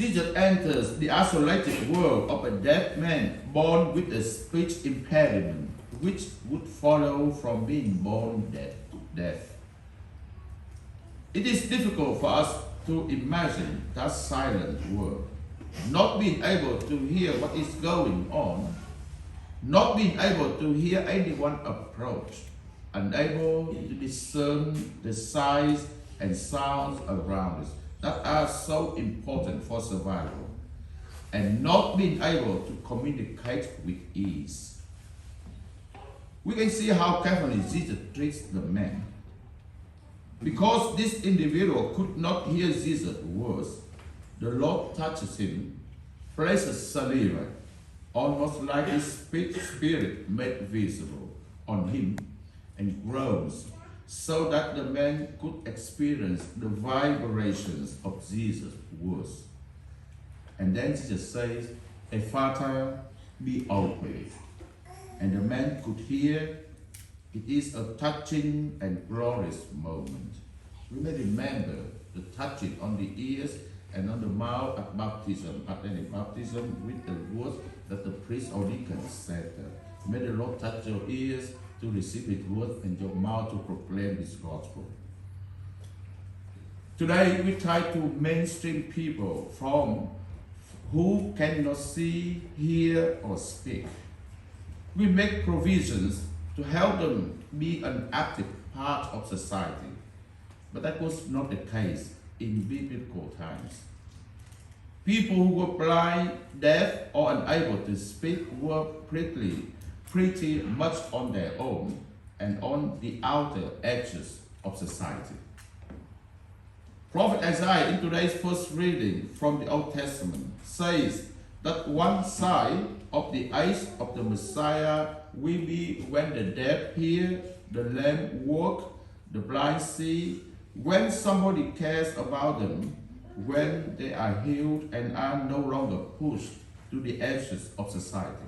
Jesus enters the isolated world of a deaf man born with a speech impairment, which would follow from being born deaf. It is difficult for us to imagine that silent world, not being able to hear what is going on, not being able to hear anyone approach, unable to discern the sights and sounds around us that are so important for survival, and not being able to communicate with ease. We can see how carefully Jesus treats the man. Because this individual could not hear Jesus' words, the Lord touches him, places saliva, almost like his spirit made visible on him, and groans, so that the man could experience the vibrations of Jesus' words. And then Jesus says, "Ephphatha, be opened." And the man could hear. It is a touching and glorious moment. We may remember the touching on the ears and on the mouth at baptism, at any baptism, with the words that the priest or deacon said. May the Lord touch your ears to receive His word and your mouth to proclaim His gospel. Today we try to mainstream people from who cannot see, hear, or speak. We make provisions to help them be an active part of society. But that was not the case in biblical times. People who were blind, deaf, or unable to speak were pretty much on their own and on the outer edges of society. Prophet Isaiah, in today's first reading from the Old Testament, says that one sign of the age of the Messiah will be when the deaf hear, the lame walk, the blind see, when somebody cares about them, when they are healed and are no longer pushed to the edges of society.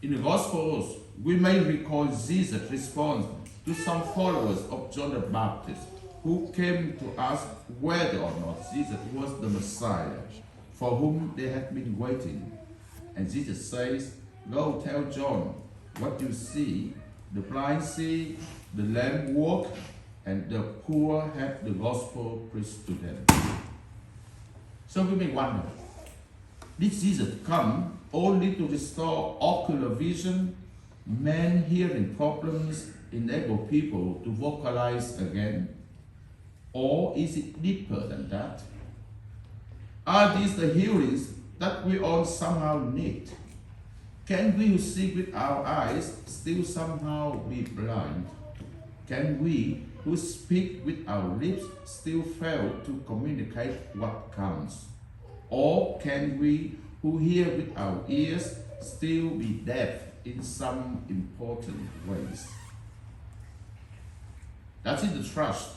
In the Gospels, we may recall Jesus' response to some followers of John the Baptist who came to ask whether or not Jesus was the Messiah for whom they had been waiting. And Jesus says, "Go tell John what you see, the blind see, the lame walk, and the poor have the gospel preached to them." So we may wonder, did Jesus come only to restore ocular vision, mend hearing problems, enable people to vocalize again? Or is it deeper than that? Are these the healings that we all somehow need? Can we who see with our eyes still somehow be blind? Can we who speak with our lips still fail to communicate what counts? Or can we who hear with our ears still be deaf in some important ways? That is the thrust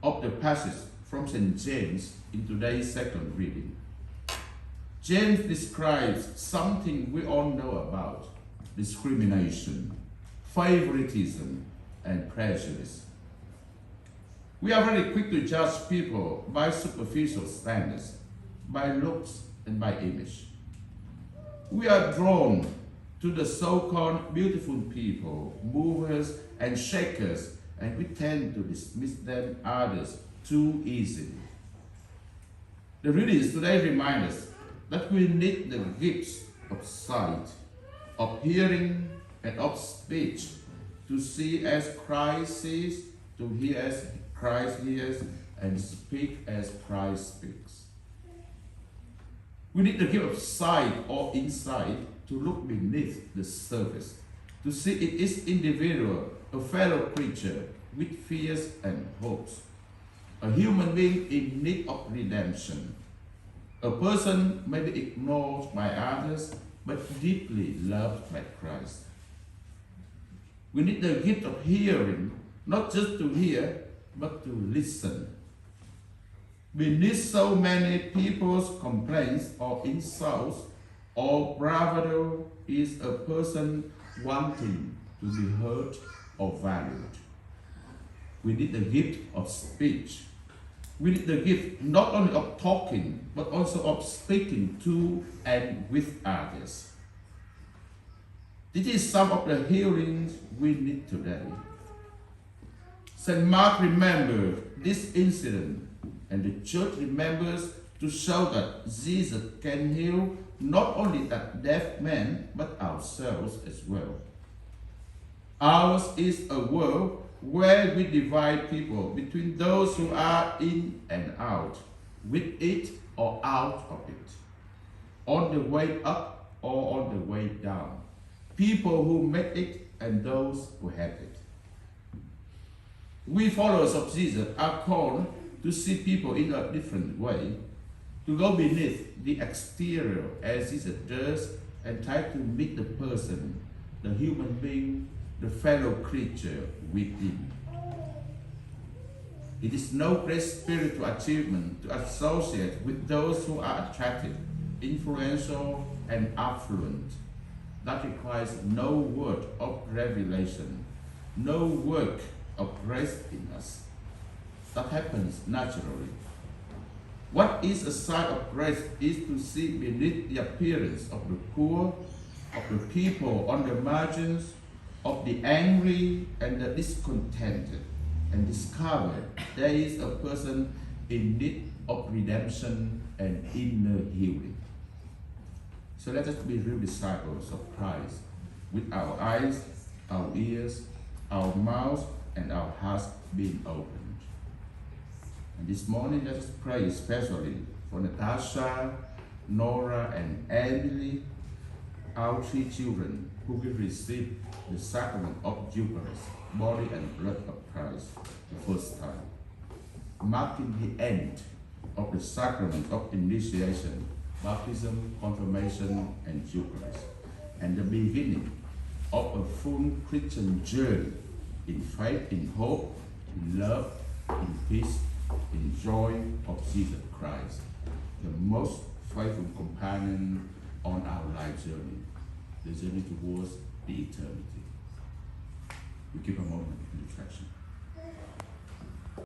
of the passage from St. James in today's second reading. James describes something we all know about: discrimination, favoritism, and prejudice. We are very quick to judge people by superficial standards, by looks, and by image. We are drawn to the so-called beautiful people, movers and shakers, and we tend to dismiss them others too easily. The readings today remind us that we need the gifts of sight, of hearing, and of speech to see as Christ sees, to hear as Christ hears, and speak as Christ speaks. We need the gift of sight or insight to look beneath the surface, to see it is individual, a fellow creature with fears and hopes, a human being in need of redemption, a person may be ignored by others, but deeply loved by Christ. We need the gift of hearing, not just to hear, but to listen. Beneath so many people's complaints or insults or bravado is a person wanting to be heard or valued. We need the gift of speech, We need the gift not only of talking, but also of speaking to and with others. This is some of the healings we need today. St. Mark remembered this incident, and the church remembers to show that Jesus can heal not only that deaf man, but ourselves as well. Ours is a world where we divide people between those who are in and out, with it or out of it, on the way up or on the way down, people who make it and those who have it. We followers of Jesus are called to see people in a different way, to go beneath the exterior as Jesus does and try to meet the person, the human being, the fellow creature within. It is no great spiritual achievement to associate with those who are attractive, influential, and affluent. That requires no word of revelation, no work of grace in us. That happens naturally. What is a sign of grace is to see beneath the appearance of the poor, of the people on the margins, of the angry and the discontented, and discover there is a person in need of redemption and inner healing. So let us be real disciples of Christ with our eyes, our ears, our mouths, and our hearts being opened. And this morning, let us pray especially for Natasha, Nora, and Emily, our 3 children who will receive the sacrament of Eucharist, body and blood of Christ, the first time, marking the end of the sacrament of initiation, baptism, confirmation, and Eucharist, and the beginning of a full Christian journey in faith, in hope, in love, in peace, in joy of Jesus Christ, the most faithful companion on our life journey, the journey towards the eternity. We keep a moment in reflection.